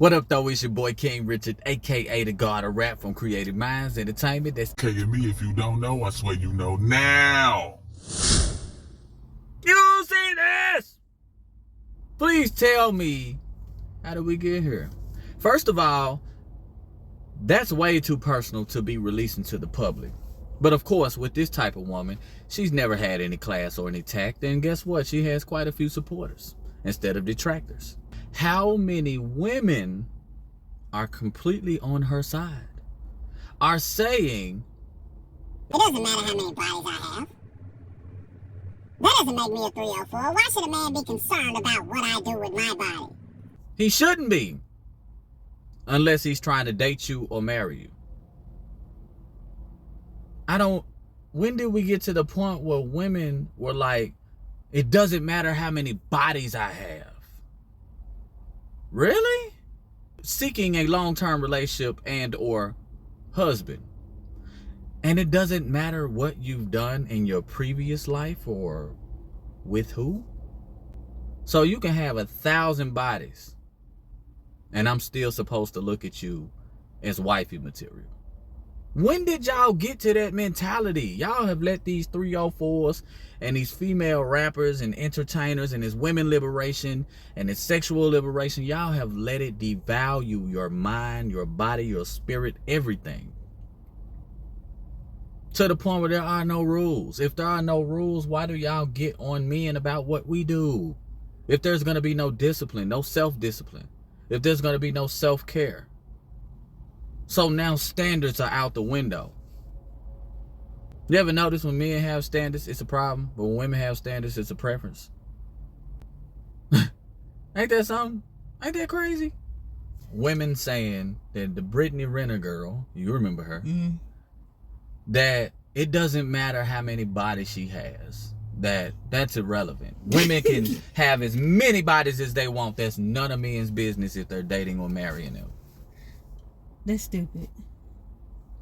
What up, though? It's your boy King Richard, aka the God of Rap from Creative Minds Entertainment. That's K me. If you don't know, I swear you know now. you see this? Please tell me, how did we get here? First of all, that's way too personal to be releasing to the public. But of course, with this type of woman, she's never had any class or any tact, and guess what? She has quite a few supporters instead of detractors. How many women are completely on her side, are saying, it doesn't matter how many bodies I have. That doesn't make me a 304. Why should a man be concerned about what I do with my body? he shouldn't be, unless he's trying to date you or marry you. When did we get to the point where women were like, it doesn't matter how many bodies I have? Really? Seeking a long-term relationship and or husband. And it doesn't matter what you've done in your previous life or with who. So you can have 1,000 bodies and I'm still supposed to look at you as wifey material. When did y'all get to that mentality? Y'all have let these 304s and these female rappers and entertainers and this women liberation and this sexual liberation, y'all have let it devalue your mind, your body, your spirit, everything. To the point where there are no rules. If there are no rules, why do y'all get on men about what we do? If there's going to be no discipline, no self-discipline, if there's going to be no self-care. So now standards are out the window. You ever notice when men have standards, it's a problem, but when women have standards, it's a preference? Ain't that something? Ain't that crazy? Women saying that the Brittany Renner girl, you remember her, that it doesn't matter how many bodies she has. That's irrelevant. Women can have as many bodies as they want. That's none of men's business if they're dating or marrying them. That's stupid.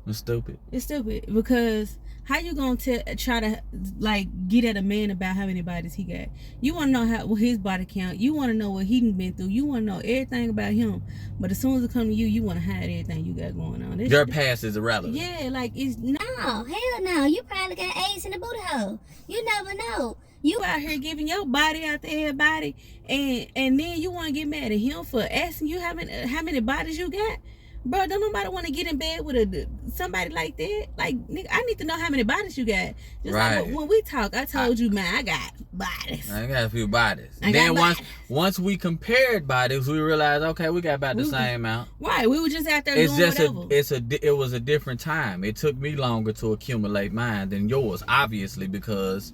It's stupid. It's stupid because how you gonna try to like get at a man about how many bodies he got? You want to know what his body count. You want to know what he been through. You want to know everything about him. But as soon as it come to you, you want to hide everything you got going on. Your past is irrelevant. Yeah, like it's No, hell no. You probably got AIDS in the booty hole. You never know. you out here giving your body out to everybody, and then you want to get mad at him for asking you how many bodies you got. Bro, don't nobody want to get in bed with somebody like that. Like, nigga, I need to know how many bodies you got. Just right. Like when we talk, I told you, man, I got bodies. I got a few bodies. Then once we compared bodies, we realized, okay, we got about the same amount. Right, we were just out there doing whatever. It was a different time. It took me longer to accumulate mine than yours, obviously, because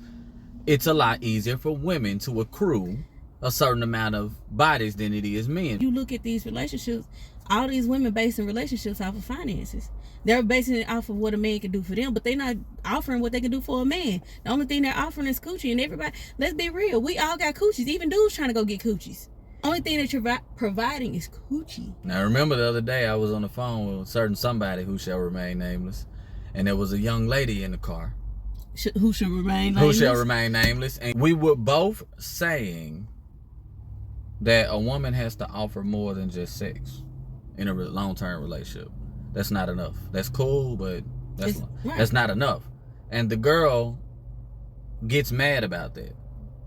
it's a lot easier for women to accrue a certain amount of bodies than it is men. You look at these relationships, all these women basing relationships off of finances. They're basing it off of what a man can do for them, but they're not offering what they can do for a man. The only thing they're offering is coochie, and everybody, let's be real, we all got coochies. Even dudes trying to go get coochies. Only thing that you're providing is coochie. Now, remember the other day I was on the phone with a certain somebody who shall remain nameless, and there was a young lady in the car. Who should remain nameless? Who shall remain nameless. And we were both saying that a woman has to offer more than just sex in a long-term relationship. That's not enough. That's cool, but that's not enough. And the girl gets mad about that.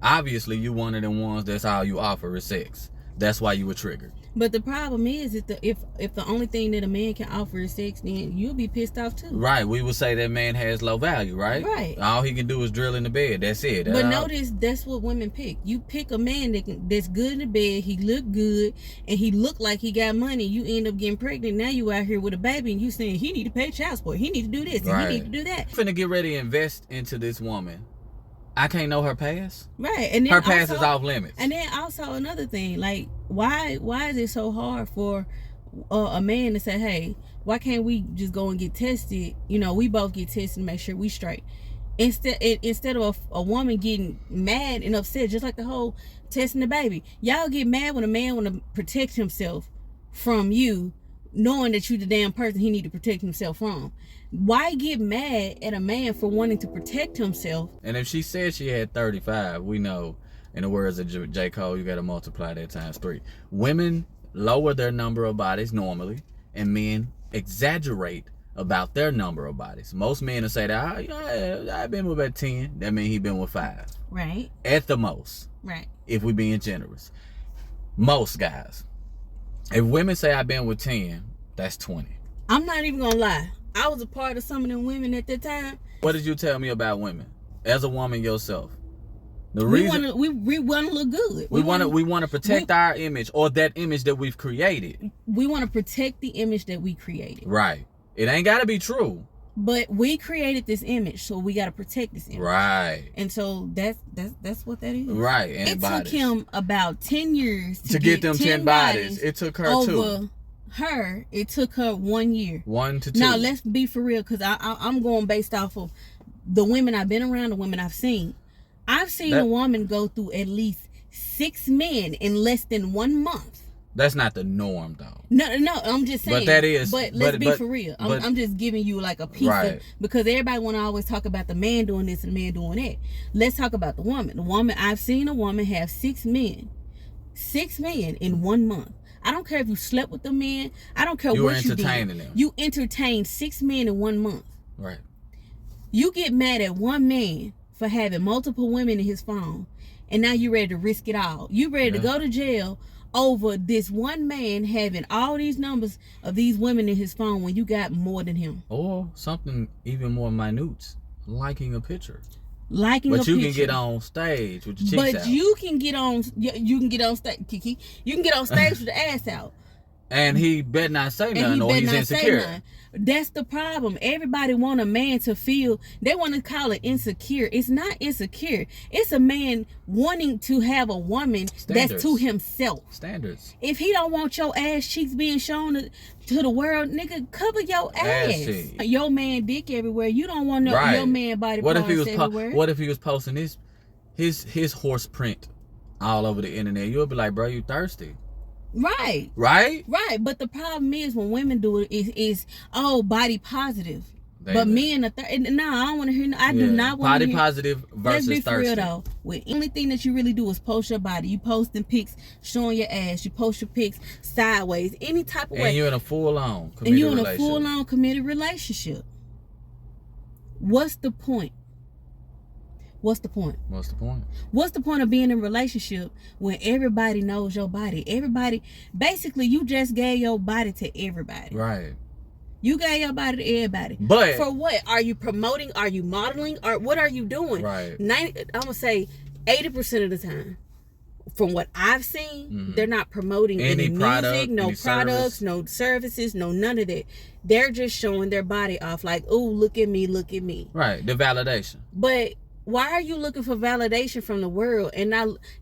Obviously, you one of them ones that's all you offer is sex. That's why you were triggered. But the problem is that if the only thing that a man can offer is sex, then you'll be pissed off too. Right. We would say that man has low value, right? Right. All he can do is drill in the bed. That's it. But notice that's what women pick. You pick a man that's good in the bed, he look good, and he look like he got money. You end up getting pregnant. Now you out here with a baby and you saying he need to pay child support. He need to do this and he need to do that. I'm finna get ready to invest into this woman. I can't know her past. Right. And then her past is off limits. And then also another thing, like why is it so hard for a man to say, hey, why can't we just go and get tested? You know, we both get tested to make sure we straight. Instead of a woman getting mad and upset, just like the whole testing the baby. Y'all get mad when a man want to protect himself from you, knowing that you the damn person he need to protect himself from. Why get mad at a man for wanting to protect himself? And if she said she had 35, we know, in the words of J. Cole, you got to multiply that times 3. Women lower their number of bodies normally, and men exaggerate about their number of bodies. Most men will say that I've been with about 10. That means he been with 5. Right. At the most. Right. If we being generous. Most guys. If women say I've been with 10, that's 20. I'm not even gonna lie. I was a part of some of them women at that time. What did you tell me about women? As a woman yourself. The We reason want to look good. we want to protect our image, or that image that we've created. We want to protect the image that we created. Right. It ain't got to be true. But we created this image, so we got to protect this image. Right. And so that's what that is. Right. And it bodies. took him about 10 years to get them 10 bodies. It took her over 2. Her, it took her 1 year. 1 to 2. Now let's be for real, because I'm going based off of the women I've been around, the women I've seen. I've seen a woman go through at least 6 men in less than 1 month. That's not the norm, though. No, I'm just saying. But that is. But let's be for real. I'm just giving you like a piece of, because everybody want to always talk about the man doing this and the man doing that. Let's talk about the woman. The woman, I've seen a woman have 6 men. 6 men in 1 month. I don't care if you slept with the men. I don't care what you did. You entertaining them. You entertained 6 men in 1 month. Right. You get mad at one man for having multiple women in his phone, and now you ready to risk it all. You ready to go to jail over this one man having all these numbers of these women in his phone when you got more than him. Or something even more minute, liking a picture. But you can get on stage with your cheeks out. But you can get on stage, Kiki. You can get on stage with the ass out. And he better not say nothing, or he's insecure. That's the problem. Everybody want a man to feel, they want to call it insecure. It's not insecure. It's a man wanting to have a woman that's to himself. Standards. If he don't want your ass cheeks being shown to the world, nigga, cover your ass. Your man dick everywhere. You don't want your man body parts everywhere. What if he was posting his horse print all over the internet? You'll be like, bro, you thirsty. Right. But the problem is when women do it is body positive. But men are I don't want to hear. I do not want to hear. Body positive versus thirsty. Let's be for real though. The only thing that you really do is post your body. You posting pics showing your ass. You post your pics sideways, any type of way. And you're in a full-on committed relationship. What's the point? What's the point? What's the point? What's the point of being in a relationship when everybody knows your body? Everybody, basically, you just gave your body to everybody. Right. You gave your body to everybody. But for what? Are you promoting? Are you modeling? Or what are you doing? Right. I'm gonna say 80% of the time, from what I've seen, they're not promoting any music, no products, no services, no none of that. They're just showing their body off, like, oh, look at me, look at me. Right. The validation. But why are you looking for validation from the world and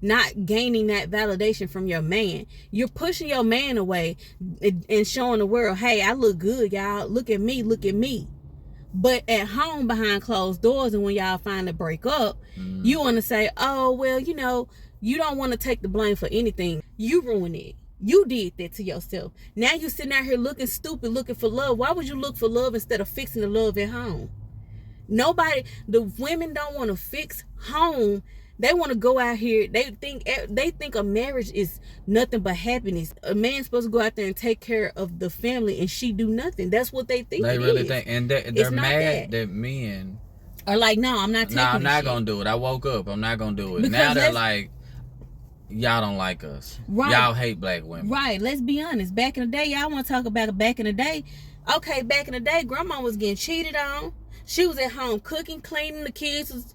not gaining that validation from your man? You're pushing your man away and showing the world, hey, I look good, y'all. Look at me, look at me. But at home behind closed doors, and when y'all finally break up, you want to say, oh, well, you don't want to take the blame for anything. You ruined it. You did that to yourself. Now you sitting out here looking stupid, looking for love. Why would you look for love instead of fixing the love at home? The women don't want to fix home. They want to go out here. They think a marriage is nothing but happiness. A man's supposed to go out there and take care of the family, and she do nothing. That's what they think. They really think, and they're mad that men are like, no, I'm not taking. No, I'm not gonna do it. I woke up. I'm not gonna do it. Because now they're like, y'all don't like us. Right. Y'all hate black women. Right. Let's be honest. Back in the day, y'all want to talk about back in the day. Okay, back in the day, grandma was getting cheated on. She was at home cooking, cleaning, the kids,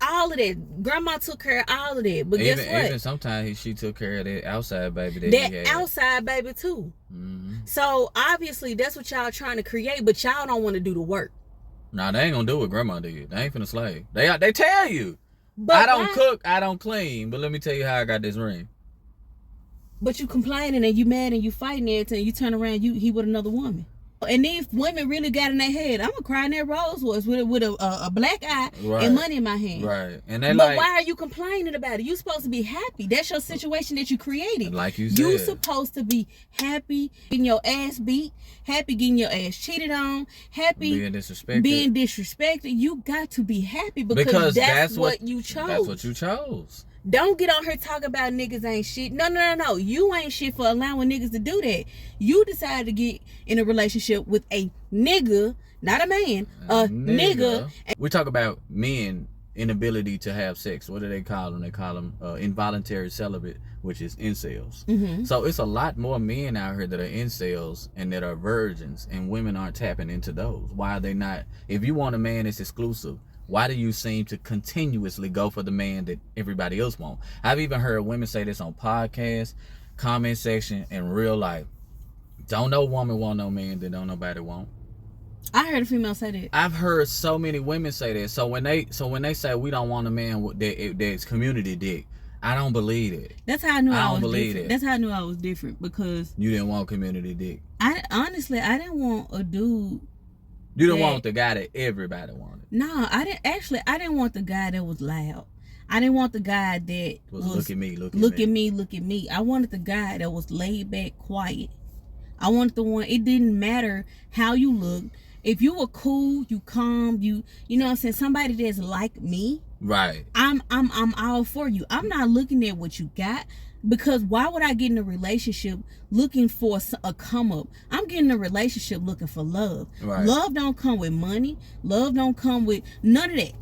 all of that. Grandma took care of all of that. But guess what? Even sometimes she took care of that outside baby that outside baby too. Mm-hmm. So obviously that's what y'all trying to create, but y'all don't want to do the work. Nah, they ain't gonna do what grandma did. They ain't finna slave. They tell you. But I don't cook, I don't clean. But let me tell you how I got this ring. But you complaining and you mad and you fighting every time you turn around, he with another woman. And these women really got in their head, I'm gonna cry in their rose was with a black eye and money in my hand. Right. And but why are you complaining about it? You supposed to be happy. That's your situation that you created. Like you said. You supposed to be happy getting your ass beat, happy getting your ass cheated on, happy being disrespected. You got to be happy because that's what you chose. That's what you chose. Don't get on here talking about niggas ain't shit. No. You ain't shit for allowing niggas to do that. You decided to get in a relationship with a nigga, not a man, a nigga. We talk about men inability to have sex. What do they call them? They call them involuntary celibate, which is incels. Mm-hmm. So it's a lot more men out here that are incels and that are virgins, and women aren't tapping into those. Why are they not? If you want a man that's exclusive, why do you seem to continuously go for the man that everybody else wants? I've even heard women say this on podcasts, comment section, in real life. Don't no woman want no man that don't nobody want. I heard a female say that. I've heard so many women say that. So when they say we don't want a man that's community dick, I don't believe it. That's how I knew I was believe different. it. That's how I knew I was different, because You didn't want community dick. I didn't want a dude. You didn't want the guy that everybody wanted. No, I didn't want the guy that was loud. I didn't want the guy that was look at me. Look at me. I wanted the guy that was laid back, quiet. I wanted the one, it didn't matter how you looked. If you were cool, you calm, you know what I'm saying, somebody that's like me, Right. I'm all for you. I'm not looking at what you got, because why would I get in a relationship looking for a come up? I'm getting a relationship looking for love. Right. Love don't come with money. Love don't come with none of that.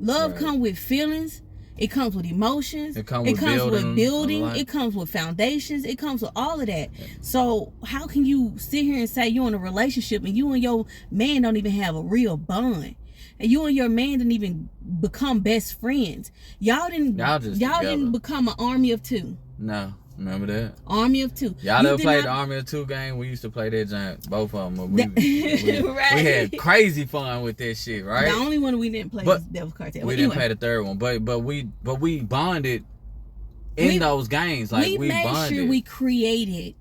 Love come with feelings. It comes with emotions. It comes with building. It comes with foundations. It comes with all of that. So how can you sit here and say you're in a relationship and you and your man don't even have a real bond? And you and your man didn't even become best friends. Y'all didn't become an army of two. No. Remember that? Army of two. Y'all ever played the Army of Two game? We used to play that giant, both of them. We Right. We had crazy fun with that shit, right? The only one we didn't play was Devil's Cartel. We didn't play the third one, but we bonded in those games. Like we made bonded. sure we created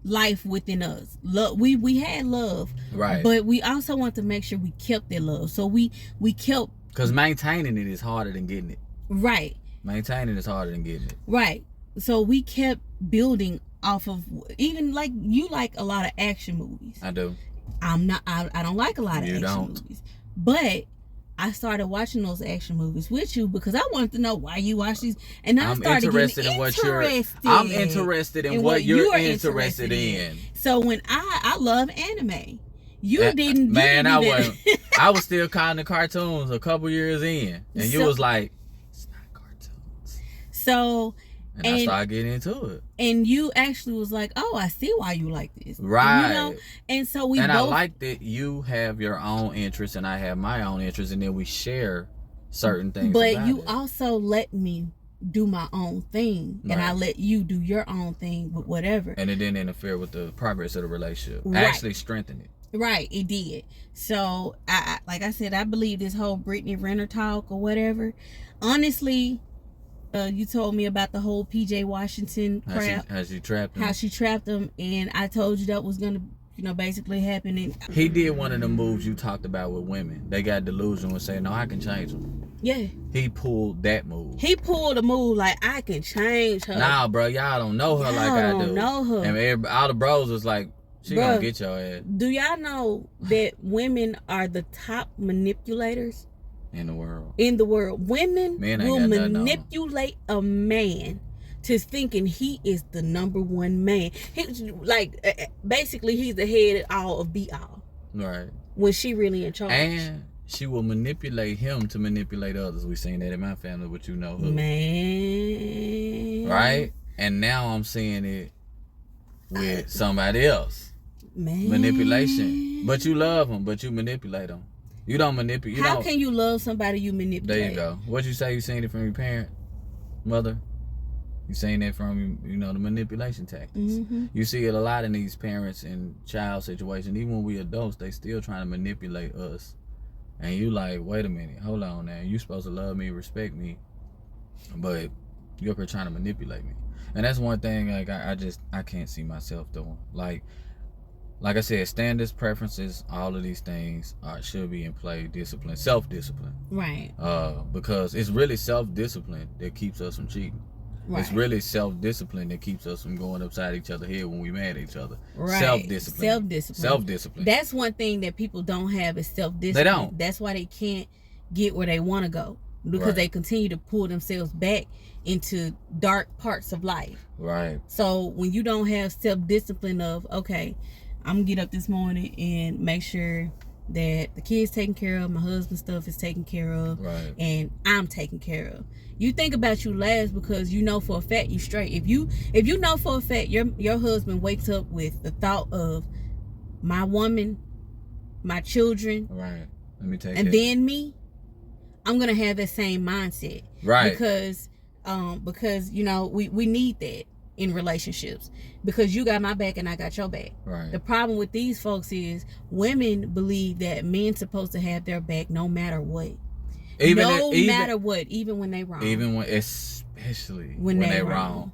life within us. Love. We had love, right? But we also want to make sure we kept that love. So we kept, because maintaining it is harder than getting it. Right. Maintaining is harder than getting it. Right. So we kept building off of, even like you like a lot of action movies. I do. I'm not. I don't like a lot of action movies. But I started watching those action movies with you because I wanted to know why you watch these, and I started getting interested. I'm interested in what you're interested in. So when I love anime, you didn't. Man, I wasn't. I was still calling the cartoons a couple years in, and you was like, "It's not cartoons." So. And I started getting into it. And you actually was like, "Oh, I see why you like this." Right. You know? And so I like that you have your own interests and I have my own interests, and then we share certain things. But you also let me do my own thing, and I let you do your own thing with whatever. And it didn't interfere with the progress of the relationship. Right. Actually strengthened it. Right, it did. So, I like I said, I believe this whole Brittany Renner talk or whatever. Honestly, you told me about the whole PJ Washington crap. How she trapped him. How she trapped him, and I told you that was gonna, basically happen. And he did one of the moves you talked about with women. They got delusional and say, "No, I can change them." Yeah. He pulled that move. He pulled a move like, I can change her. Nah, bro, y'all don't know her like I do. Don't know her. And all the bros was like, she gonna get your ass. Do y'all know that women are the top manipulators? In the world. Women will manipulate a man to thinking he is the number one man. Basically, he's the head all of be all. Right. When she really in charge. And she will manipulate him to manipulate others. We seen that in my family, but you know who. Man. Right? And now I'm seeing it with somebody else. Man. Manipulation. But you love them, but you manipulate them. You don't manipulate. How can you love somebody you manipulate? There you go. What you say? You seen it from your parent, mother? You seen that from the manipulation tactics. Mm-hmm. You see it a lot in these parents and child situations. Even when we adults, they still trying to manipulate us. And you like, wait a minute, hold on now. You supposed to love me, respect me, but you're up here trying to manipulate me. And that's one thing. Like I can't see myself doing. Like I said, standards, preferences, all of these things should be in play. Discipline, self-discipline. Right. Because it's really self-discipline that keeps us from cheating. Right. It's really self-discipline that keeps us from going upside each other's head when we mad at each other. Right. Self-discipline. That's one thing that people don't have is self-discipline. They don't. That's why they can't get where they want to go. because Right. they continue to pull themselves back into dark parts of life. Right. So when you don't have self-discipline of, okay, I'm gonna get up this morning and make sure that the kids taken care of, my husband's stuff is taken care of, Right. and I'm taken care of. You think about you last because you know for a fact you straight. If you know for a fact your husband wakes up with the thought of my woman, my children, Right. Let me take and it. then me, I'm gonna have that same mindset. Right. Because you know we need that in relationships, because you got my back and I got your back. Right. The problem with these folks is women believe that men's supposed to have their back no matter what. Even when they wrong. Even when, especially when they they wrong. wrong.